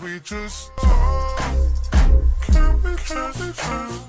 we just talk? Can we just talk?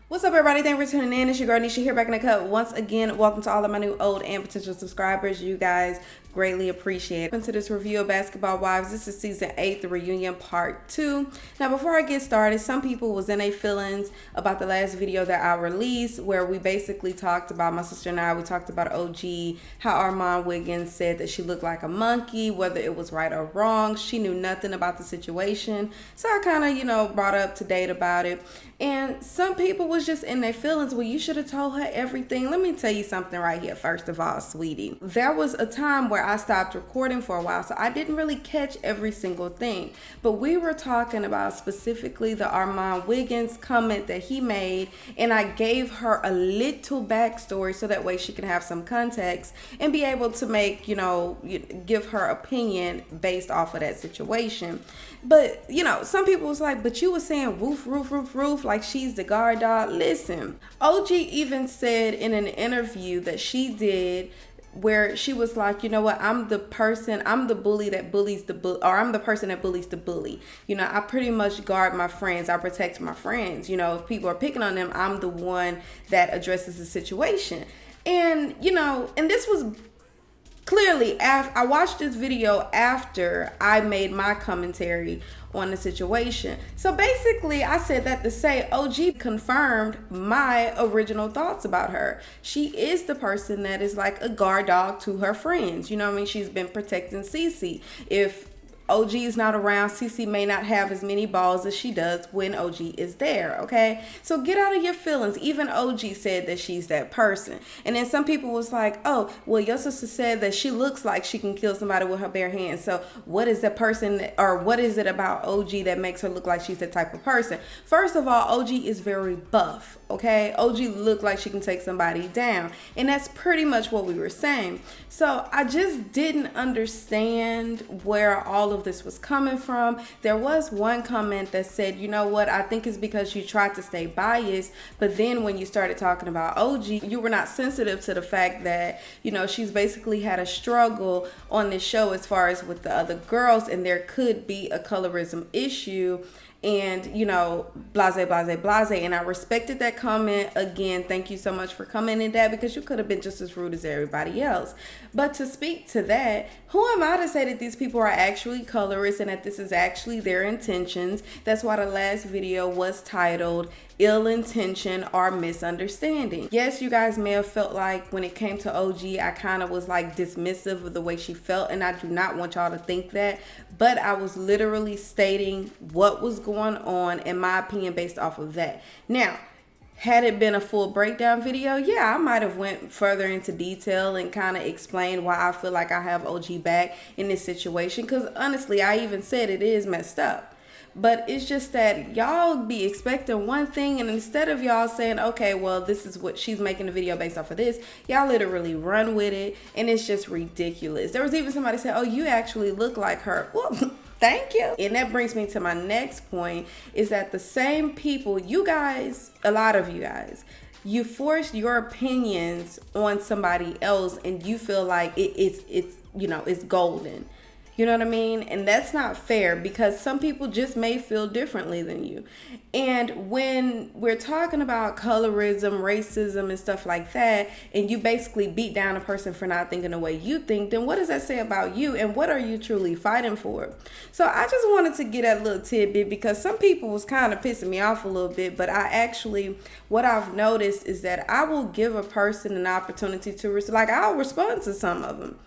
What's up, everybody? Thank you for tuning in. It's your girl Nesha here, back in the cut once again. Welcome to all of my new, old, and potential subscribers. You guys greatly appreciate it. Welcome to this review of Basketball Wives. This is season 8, the reunion part 2. Now, before I get started, some people was in their feelings about the last video that I released, where we basically talked about, my sister and I, we talked about OG, how Armand Wiggins said that she looked like a monkey, whether it was right or wrong. She knew nothing about the situation. So I kind of, brought her up to date about it. And some people was just in their feelings. Well, you should have told her everything. Let me tell you something right here. First of all, sweetie, there was a time where I stopped recording for a while, so I didn't really catch every single thing. But we were talking about specifically the Armand Wiggins comment that he made, and I gave her a little backstory so that way she can have some context and be able to make, give her opinion based off of that situation. But, some people was like, but you were saying roof, like she's the guard dog. Listen, OG even said in an interview that she did where she was like, you know what, I'm the bully that bullies the bully, or I'm the person that bullies the bully. I pretty much guard my friends. I protect my friends. If people are picking on them, I'm the one that addresses the situation. And, and this was clearly, I watched this video after I made my commentary on the situation. So basically, I said that to say OG confirmed my original thoughts about her. She is the person that is like a guard dog to her friends. She's been protecting Cece. If OG is not around, Cece may not have as many balls as she does when OG is there, okay? So get out of your feelings. Even OG said that she's that person. And then some people was like, oh, well, your sister said that she looks like she can kill somebody with her bare hands. So what is the person, or what is it about OG that makes her look like she's that type of person? First of all, OG is very buff, okay? OG looked like she can take somebody down. And that's pretty much what we were saying. So I just didn't understand where all of this was coming from. There was one comment that said, you know what, I think it's because you tried to stay biased, but then when you started talking about OG, you were not sensitive to the fact that, she's basically had a struggle on this show as far as with the other girls, and there could be a colorism issue. And, blase. And I respected that comment. Again, thank you so much for commenting that, because you could have been just as rude as everybody else. But to speak to that, who am I to say that these people are actually colorists and that this is actually their intentions? That's why the last video was titled Ill Intention or Misunderstanding. Yes, you guys may have felt like when it came to OG, I kind of was like dismissive of the way she felt, and I do not want y'all to think that, but I was literally stating what was going on, in my opinion, based off of that. Now, had it been a full breakdown video, yeah, I might have went further into detail and kind of explained why I feel like I have OG back in this situation, because honestly, I even said it is messed up. But it's just that y'all be expecting one thing, and instead of y'all saying, okay, well, this is what she's making the video based off of this, y'all literally run with it, and it's just ridiculous. There was even somebody said, oh, you actually look like her. Well, thank you. And that brings me to my next point, is that the same people, you guys, a lot of you guys, you force your opinions on somebody else, and you feel like it's golden. You know what I mean? And that's not fair, because some people just may feel differently than you. And when we're talking about colorism, racism, and stuff like that, and you basically beat down a person for not thinking the way you think, then what does that say about you, and what are you truly fighting for? So I just wanted to get that little tidbit, because some people was kind of pissing me off a little bit, but what I've noticed is that I will give a person an opportunity to, I'll respond to some of them.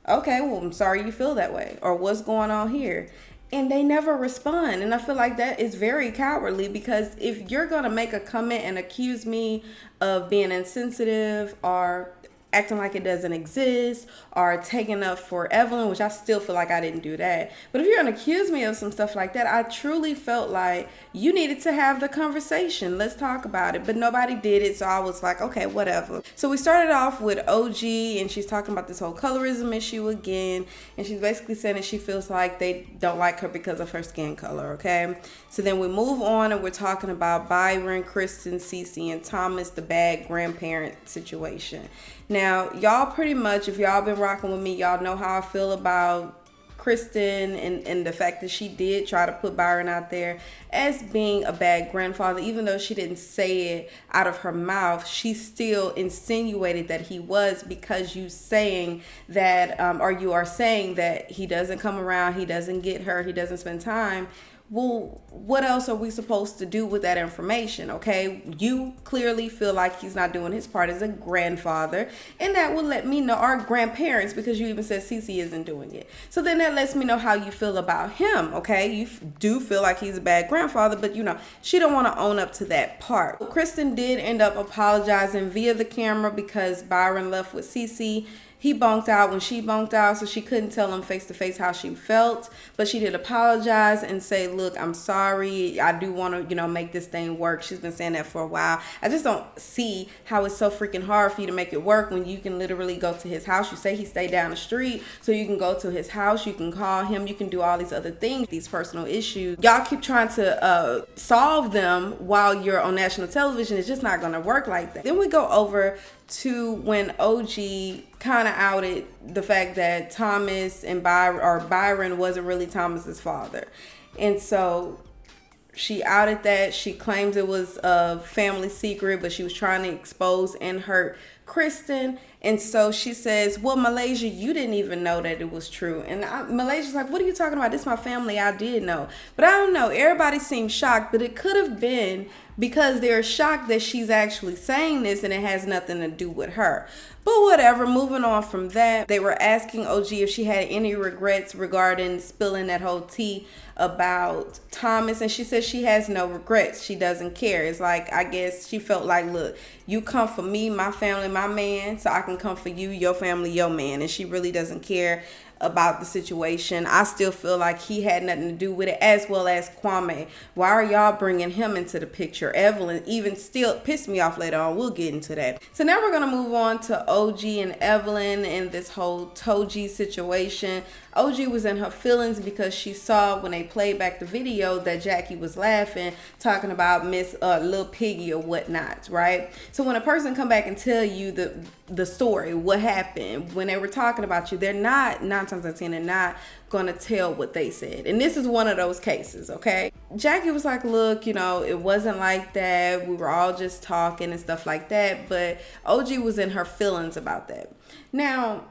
Okay, well, I'm sorry you feel that way, or what's going on here? And they never respond. And I feel like that is very cowardly, because if you're going to make a comment and accuse me of being insensitive or acting like it doesn't exist or taking up for Evelyn, which I still feel like I didn't do that. But if you're gonna accuse me of some stuff like that, I truly felt like you needed to have the conversation. Let's talk about it. But nobody did it, so I was like, okay, whatever. So we started off with OG, and she's talking about this whole colorism issue again, and she's basically saying that she feels like they don't like her because of her skin color, okay? So then we move on, and we're talking about Byron, Kristen, Cece, and Thomas, the bad grandparent situation. Now, y'all pretty much, if y'all been rocking with me, y'all know how I feel about Kristen and the fact that she did try to put Byron out there as being a bad grandfather. Even though she didn't say it out of her mouth, she still insinuated that he was, because you saying that, or you are saying that he doesn't come around, he doesn't get her, he doesn't spend time. Well, what else are we supposed to do with that information, okay? You clearly feel like he's not doing his part as a grandfather, and that will let me know, our grandparents, because you even said Cece isn't doing it. So then that lets me know how you feel about him, okay? You do feel like he's a bad grandfather, but you know, she don't want to own up to that part. Kristen did end up apologizing via the camera because Byron left with Cece. He bonked out when she bonked out, so she couldn't tell him face to face how she felt. But she did apologize and say, look, I'm sorry. I do want to, you know, make this thing work. She's been saying that for a while. I just don't see how it's so freaking hard for you to make it work when you can literally go to his house. You say he stayed down the street, so you can go to his house. You can call him. You can do all these other things, these personal issues. Y'all keep trying to solve them while you're on national television. It's just not going to work like that. Then we go over to when OG kind of outed the fact that Thomas and Byron wasn't really Thomas's father. And so she outed that. She claims it was a family secret, but she was trying to expose and hurt Kristen. And so she says, well, Malaysia, you didn't even know that it was true. And Malaysia's like, what are you talking about? This is my family. I did know. But I don't know. Everybody seemed shocked, but it could have been because they're shocked that she's actually saying this and it has nothing to do with her. But whatever, moving on from that, they were asking OG if she had any regrets regarding spilling that whole tea about Thomas, and she says she has no regrets. She doesn't care. It's like, I guess she felt like, look, you come for me, my family, my man, so I can come for you, your family, your man. And she really doesn't care about the situation. I still feel like he had nothing to do with it, as well as Kwame. Why are y'all bringing him into the picture? Evelyn even still pissed me off later on. We'll get into that. So now we're going to move on to OG and Evelyn and this whole Toji situation. OG was in her feelings because she saw when they played back the video that Jackie was laughing, talking about Miss Lil Piggy or whatnot, right? So when a person come back and tell you the story, what happened, when they were talking about you, they're not, 9 times out of 10, they're not gonna tell what they said. And this is one of those cases, okay? Jackie was like, look, you know, it wasn't like that. We were all just talking and stuff like that. But OG was in her feelings about that. Now,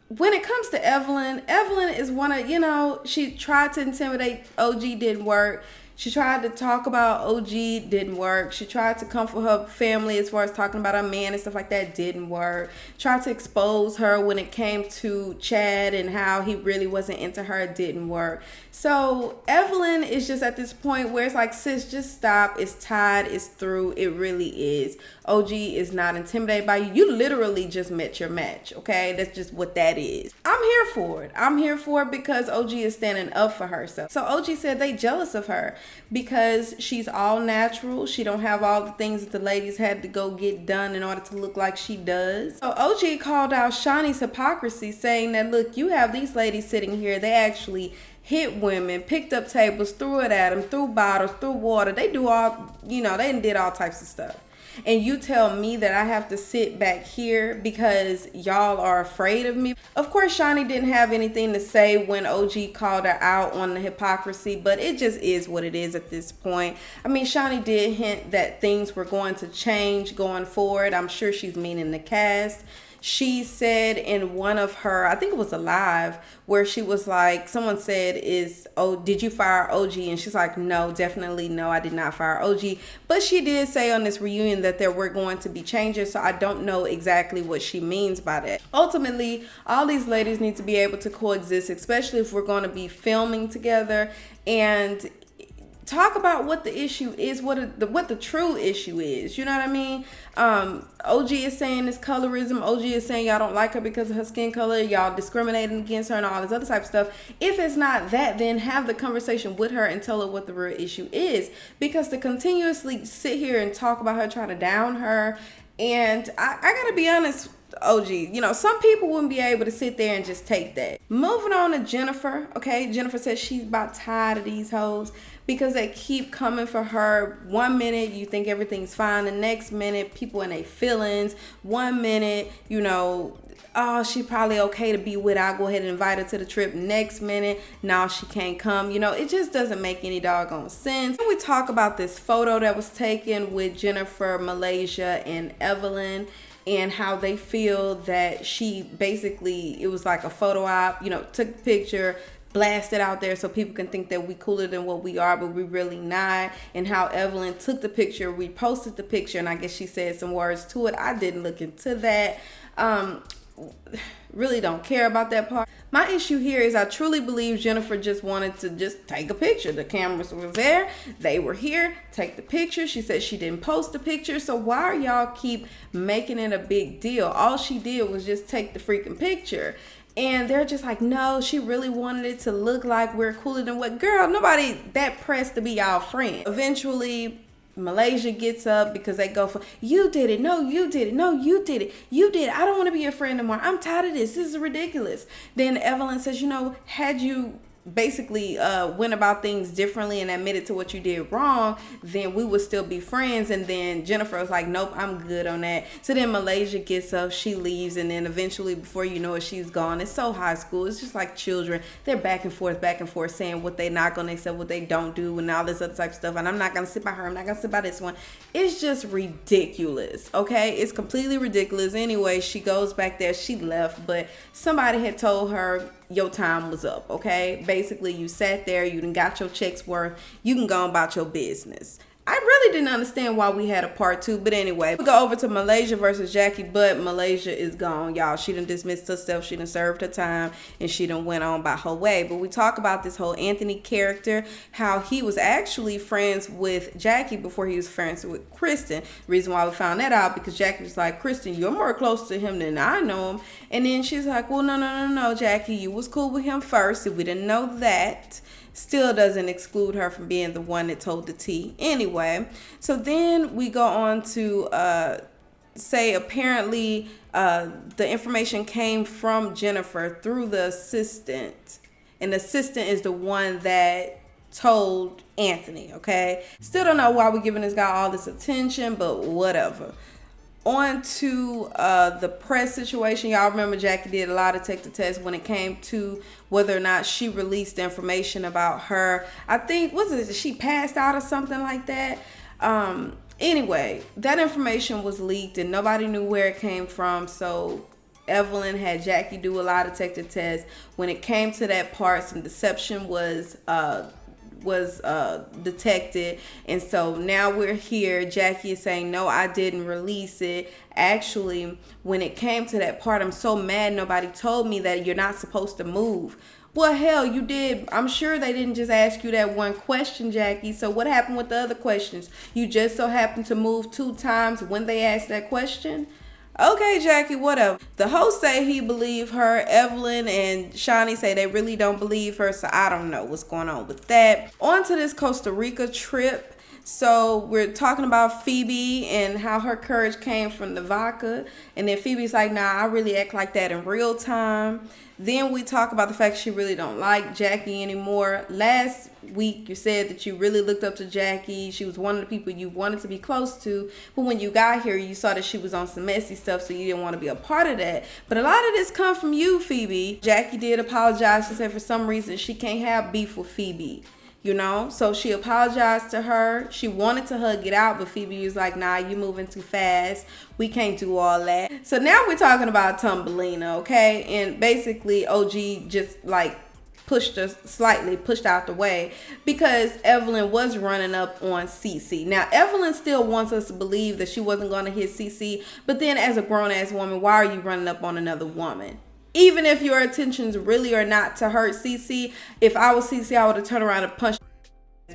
when it comes to Evelyn is one of, you know, she tried to intimidate OG, didn't work. She tried to talk about OG, didn't work. She tried to comfort her family as far as talking about her man and stuff like that, didn't work. Tried to expose her when it came to Chad and how he really wasn't into her, didn't work. So Evelyn is just at this point where it's like, sis, just stop. It's tied. It's through. It really is. OG is not intimidated by you. You literally just met your match, okay? That's just what that is. I'm here for it. I'm here for it because OG is standing up for herself. So OG said they jealous of her because she's all natural. She don't have all the things that the ladies had to go get done in order to look like she does. So OG called out Shaunie's hypocrisy, saying that, look, you have these ladies sitting here. They actually hit women, picked up tables, threw it at them, threw bottles, threw water. They do all, you know, they did all types of stuff. And you tell me that I have to sit back here because y'all are afraid of me. Of course, Shaunie didn't have anything to say when OG called her out on the hypocrisy, but it just is what it is at this point. I mean, Shaunie did hint that things were going to change going forward. I'm sure she's meaning the cast. She said in one of her, I think it was a live, where she was like, someone said, did you fire OG? And she's like, no, definitely no, I did not fire OG. But she did say on this reunion that there were going to be changes, so I don't know exactly what she means by that. Ultimately, all these ladies need to be able to coexist, especially if we're going to be filming together. And talk about what the issue is, what the true issue is. You know what I mean? OG is saying it's colorism. OG is saying y'all don't like her because of her skin color. Y'all discriminating against her and all this other type of stuff. If it's not that, then have the conversation with her and tell her what the real issue is. Because to continuously sit here and talk about her, try to down her, and I gotta be honest, OG, you know, some people wouldn't be able to sit there and just take that. Moving on to Jennifer. Okay, Jennifer says she's about tired of these hoes because they keep coming for her. 1 minute you think everything's fine, the next minute people in their feelings. 1 minute, you know, oh, she probably okay to be with, I'll go ahead and invite her to the trip. Next minute, now she can't come. You know, it just doesn't make any doggone sense. We talk about this photo that was taken with Jennifer, Malaysia, and Evelyn, and how they feel that she basically, it was like a photo op, you know, took a picture, blasted out there so people can think that we cooler than what we are, but we really not. And how Evelyn took the picture, reposted the picture, and I guess she said some words to it. I didn't look into that. Really don't care about that part. My issue here is I truly believe Jennifer just wanted to just take a picture. The cameras were there, they were here, take the picture. She said she didn't post the picture, so why are y'all keep making it a big deal? All she did was just take the freaking picture. And they're just like, no, she really wanted it to look like we're cooler than what. Girl, nobody that pressed to be y'all friend. Eventually, Malaysia gets up because they go for, you did it, no, you did it, no, you did it, you did it, I don't want to be your friend anymore, I'm tired of this is ridiculous. Then Evelyn says, you know, had you basically went about things differently and admitted to what you did wrong, then we would still be friends. And then Jennifer was like, nope, I'm good on that. So then Malaysia gets up, she leaves, and then eventually, before you know it, she's gone. It's so high school. It's just like children. They're back and forth saying what they're not going to accept, what they don't do, and all this other type of stuff. And I'm not going to sit by her, I'm not going to sit by this one. It's just ridiculous, okay? It's completely ridiculous. Anyway, she goes back there, she left, but somebody had told her your time was up, okay? Basically, you sat there, you done got your checks worth, you can go about your business. I really didn't understand why we had a part 2, but anyway, we go over to Malaysia versus Jackie, but Malaysia is gone, y'all. She done dismissed herself, she done served her time, and she done went on by her way. But we talk about this whole Anthony character, how he was actually friends with Jackie before he was friends with Kristen. Reason why we found that out, because Jackie was like, Kristen, you're more close to him than I know him. And then she's like, well, no, Jackie, you was cool with him first. If we didn't know that, still doesn't exclude her from being the one that told the tea. Anyway, so then we go on to say apparently the information came from Jennifer through the assistant, and the assistant is the one that told Anthony, okay? Still don't know why we're giving this guy all this attention, but whatever. On to the press situation. Y'all remember Jackie did a lot of take the test when it came to whether or not she released information about her. I think, she passed out or something like that. Anyway, that information was leaked and nobody knew where it came from. So Evelyn had Jackie do a lot of take the test. When it came to that part, some deception was detected, and so now we're here. Jackie is saying, no, I didn't release it. Actually, when it came to that part, I'm so mad nobody told me that you're not supposed to move. Well, hell, you did. I'm sure they didn't just ask you that one question, Jackie. So what happened with the other questions? You just so happened to move 2 times when they asked that question? Okay, Jackie, whatever. The host say he believe her. Evelyn and Shaunie say they really don't believe her, so I don't know what's going on with that. On to this Costa Rica trip. So we're talking about Phoebe and how her courage came from the vodka. And then Phoebe's like, nah, I really act like that in real time. Then we talk about the fact she really don't like Jackie anymore. Last week you said that you really looked up to Jackie. She was one of the people you wanted to be close to. But when you got here, you saw that she was on some messy stuff, so you didn't want to be a part of that. But a lot of this come from you, Phoebe. Jackie did apologize. She said for some reason she can't have beef with Phoebe. You know, so she apologized to her. She wanted to hug it out, but Phoebe was like, nah, you moving too fast. We can't do all that. So now we're talking about Thumbelina, okay? And basically OG just like pushed out the way because Evelyn was running up on Cece. Now, Evelyn still wants us to believe that she wasn't going to hit Cece, but then as a grown-ass woman, why are you running up on another woman? Even if your intentions really are not to hurt Cece, if I was Cece, I would have turned around and punched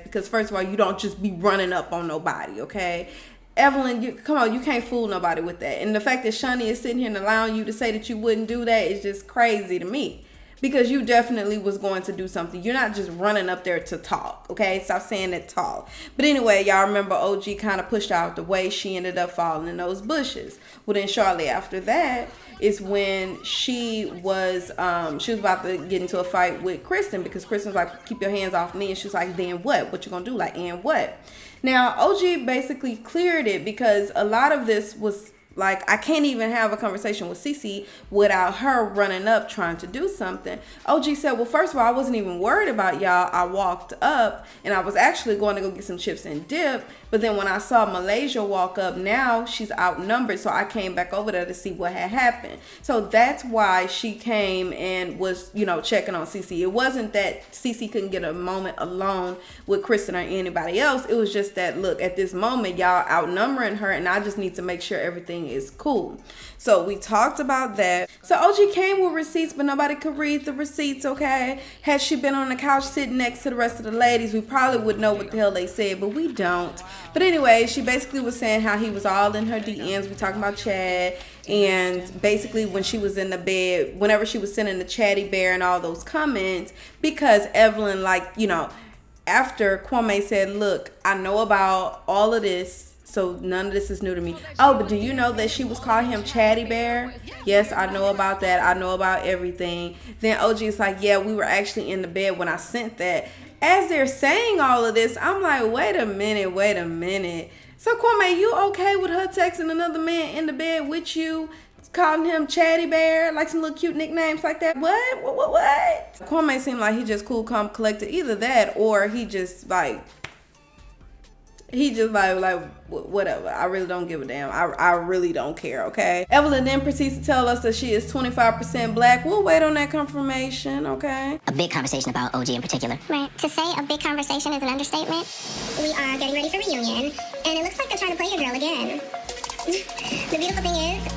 because first of all, you don't just be running up on nobody, okay? Evelyn, come on, you can't fool nobody with that. And the fact that Shaunie is sitting here and allowing you to say that you wouldn't do that is just crazy to me. Because you definitely was going to do something. You're not just running up there to talk, okay? Stop saying that talk. But anyway, y'all remember OG kind of pushed her out the way. She ended up falling in those bushes. Well, then shortly after that is when she was about to get into a fight with Kristen, because Kristen was like, keep your hands off me. And she was like, then what? What you gonna do? Like, and what? Now, OG basically cleared it, because a lot of this was like, I can't even have a conversation with Cece without her running up trying to do something. OG said, well, first of all, I wasn't even worried about y'all. I walked up and I was actually going to go get some chips and dip. But then when I saw Malaysia walk up, now she's outnumbered. So I came back over there to see what had happened. So that's why she came and was, you know, checking on Cece. It wasn't that Cece couldn't get a moment alone with Kristen or anybody else. It was just that, look, at this moment, y'all outnumbering her, and I just need to make sure everything is cool. So we talked about that. So OG came with receipts, but nobody could read the receipts, okay? Had she been on the couch sitting next to the rest of the ladies, we probably would know what the hell they said, but we don't. But anyway, she basically was saying how he was all in her DMs. We talking about Chad. And basically when she was in the bed, whenever she was sending the Chatty Bear and all those comments, because Evelyn, like, you know, after Kwame said, look, I know about all of this, so none of this is new to me. Oh, but do you know that she was calling him Chatty Bear? Yes, I know about that. I know about everything. Then OG is like, yeah, we were actually in the bed when I sent that. As they're saying all of this, I'm like, wait a minute. So Kwame, you okay with her texting another man in the bed with you, calling him Chatty Bear, like some little cute nicknames like that? What? Kwame seemed like he just cool, calm, collected. Either that or he just like whatever. I really don't give a damn. I really don't care, okay? Evelyn then proceeds to tell us that she is 25% black. We'll wait on that confirmation, okay? A big conversation about OG in particular. Right. To say a big conversation is an understatement. We are getting ready for reunion, and it looks like they're trying to play your girl again. The beautiful thing is,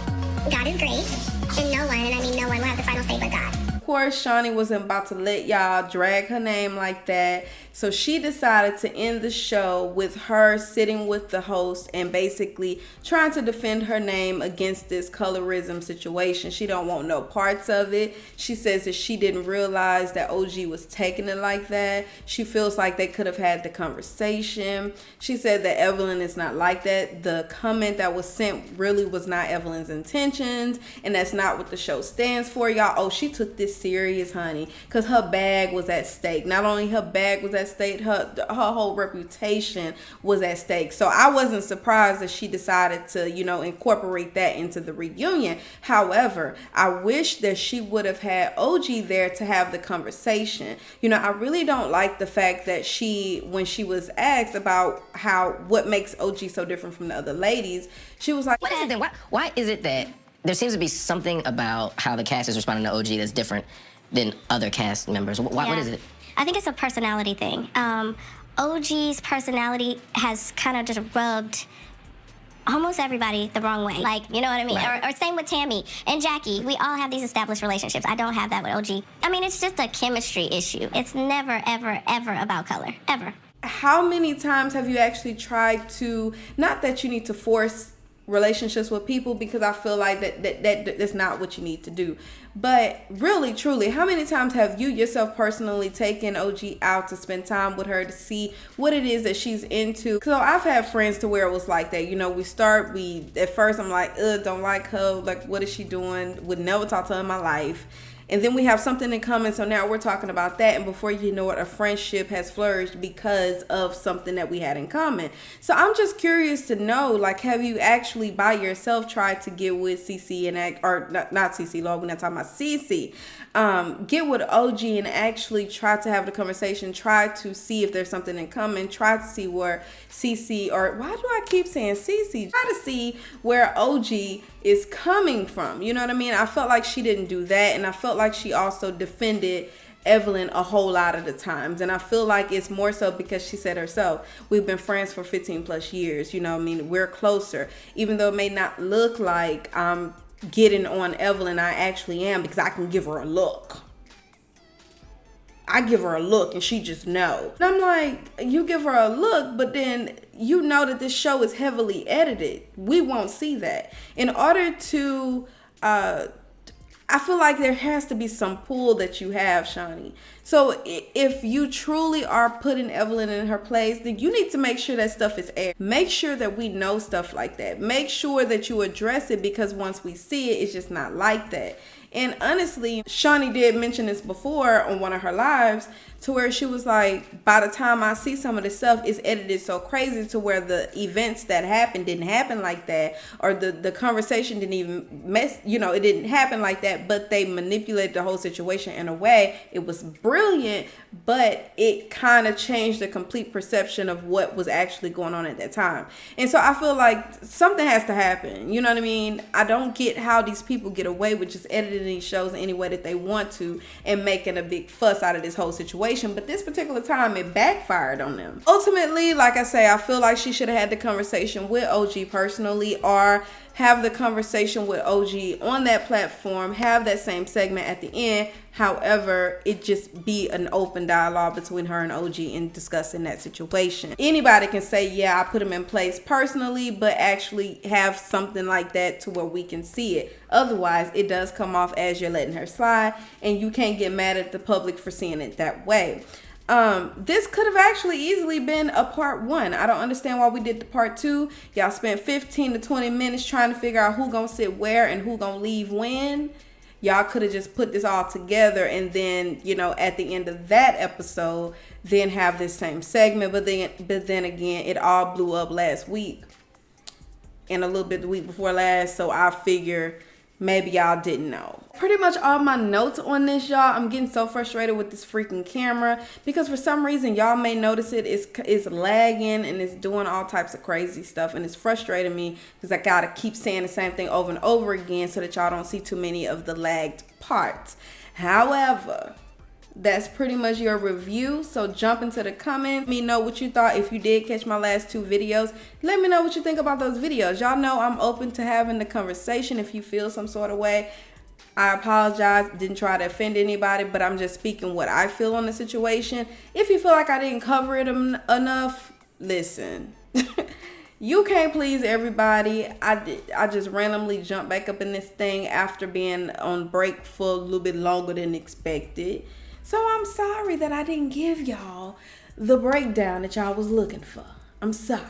God is great, and no one, and I mean no one, will have the final say but God. Of course, Shaunie wasn't about to let y'all drag her name like that. So she decided to end the show with her sitting with the host and basically trying to defend her name against this colorism situation. She don't want no parts of it. She says that she didn't realize that OG was taking it like that. She feels like they could have had the conversation. She said that Evelyn is not like that. The comment that was sent really was not Evelyn's intentions, and that's not what the show stands for, y'all. Oh, she took this serious, honey, because her bag was at stake. Not only her bag was at stake, her whole reputation was at stake. So I wasn't surprised that she decided to, you know, incorporate that into the reunion. However, I wish that she would have had OG there to have the conversation. You know, I really don't like the fact that when she was asked about what makes OG so different from the other ladies, she was like, What is it that, why is it that there seems to be something about how the cast is responding to OG that's different than other cast members? What is it? I think it's a personality thing. OG's personality has kind of just rubbed almost everybody the wrong way. Like, you know what I mean? Right. Or same with Tammy and Jackie. We all have these established relationships. I don't have that with OG. I mean, it's just a chemistry issue. It's never, ever, ever about color. Ever. how many times have you actually tried to, not that you need to force relationships with people, because I feel like that's not what you need to do, but really truly, how many times have you yourself personally taken OG out to spend time with her to see what it is that she's into? So I've had friends to where it was like that, you know, we at first I'm like, don't like her, like what is she doing, would never talk to her in my life. And then we have something in common, so now we're talking about that, and before you know it, a friendship has flourished because of something that we had in common. So I'm just curious to know, like, have you actually by yourself tried to get with CC and not CC, Lord, we're not talking about CC. Get with OG and actually try to have the conversation, try to see if there's something in common, try to see where CC, or why do I keep saying CC? Try to see where OG is coming from. You know what I mean? I felt like she didn't do that, and I felt like she also defended Evelyn a whole lot of the times, and I feel like it's more so because she said herself, we've been friends for 15 plus years, you know what I mean? We're closer, even though it may not look like I'm getting on Evelyn, I actually am, because I can give her a look. I give her a look and she just know. And I'm like, you give her a look, but then you know that this show is heavily edited. We won't see that. In order to, I feel like there has to be some pull that you have, Shaunie. So if you truly are putting Evelyn in her place, then you need to make sure that stuff is aired. Make sure that we know stuff like that. Make sure that you address it, because once we see it, it's just not like that. And honestly, Shaunie did mention this before on one of her lives, to where she was like, by the time I see some of this stuff, it's edited so crazy to where the events that happened didn't happen like that, or the conversation didn't even it didn't happen like that, but they manipulated the whole situation in a way. It was brilliant, but it kind of changed the complete perception of what was actually going on at that time. And so I feel like something has to happen. You know what I mean? I don't get how these people get away with just editing these shows any way that they want to and making a big fuss out of this whole situation. But this particular time, it backfired on them. Ultimately, like I say, I feel like she should have had the conversation with OG personally, or have the conversation with OG on that platform, have that same segment at the end. However, it just be an open dialogue between her and OG in discussing that situation. Anybody can say, yeah, I put him in place personally, but actually have something like that to where we can see it. Otherwise, it does come off as you're letting her slide, and you can't get mad at the public for seeing it that way. This could have actually easily been a part 1. I don't understand why we did the part 2. Y'all spent 15 to 20 minutes trying to figure out who gonna sit where and who gonna leave when. Y'all could have just put this all together, and then, at the end of that episode, then have this same segment. But then again, it all blew up last week and a little bit the week before last. So I figure maybe y'all didn't know. Pretty much all my notes on this, y'all. I'm getting so frustrated with this freaking camera, because for some reason, y'all may notice it's lagging and it's doing all types of crazy stuff, and it's frustrating me because I gotta keep saying the same thing over and over again so that y'all don't see too many of the lagged parts. However, that's pretty much your review. So jump into the comments. Let me know what you thought. If you did catch my last 2 videos, let me know what you think about those videos. Y'all know I'm open to having the conversation if you feel some sort of way. I apologize, didn't try to offend anybody, but I'm just speaking what I feel on the situation. If you feel like I didn't cover it enough, listen. You can't please everybody. I just randomly jumped back up in this thing after being on break for a little bit longer than expected. So I'm sorry that I didn't give y'all the breakdown that y'all was looking for. I'm sorry.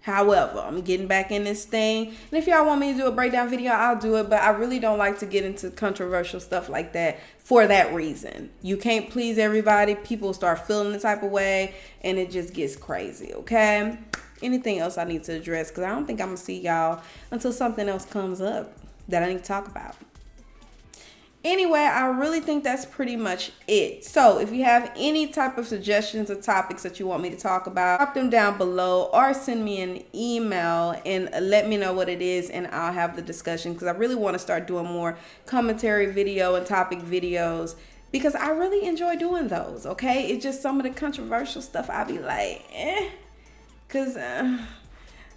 However, I'm getting back in this thing. And if y'all want me to do a breakdown video, I'll do it. But I really don't like to get into controversial stuff like that for that reason. You can't please everybody. People start feeling the type of way, and it just gets crazy, okay? Anything else I need to address? Because I don't think I'm going to see y'all until something else comes up that I need to talk about. Anyway, I really think that's pretty much it. So if you have any type of suggestions or topics that you want me to talk about, drop them down below or send me an email and let me know what it is, and I'll have the discussion, because I really want to start doing more commentary video and topic videos, because I really enjoy doing those, okay? It's just some of the controversial stuff I be like, because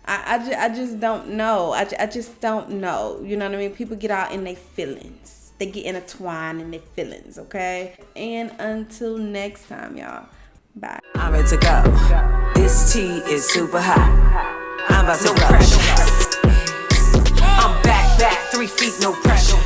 I just don't know. I just don't know. You know what I mean? People get out in their feelings. They get intertwined in their feelings, okay? And until next time, y'all. Bye. I'm ready to go. This tea is super hot. I'm about to rush. I'm back, 3 feet, no pressure.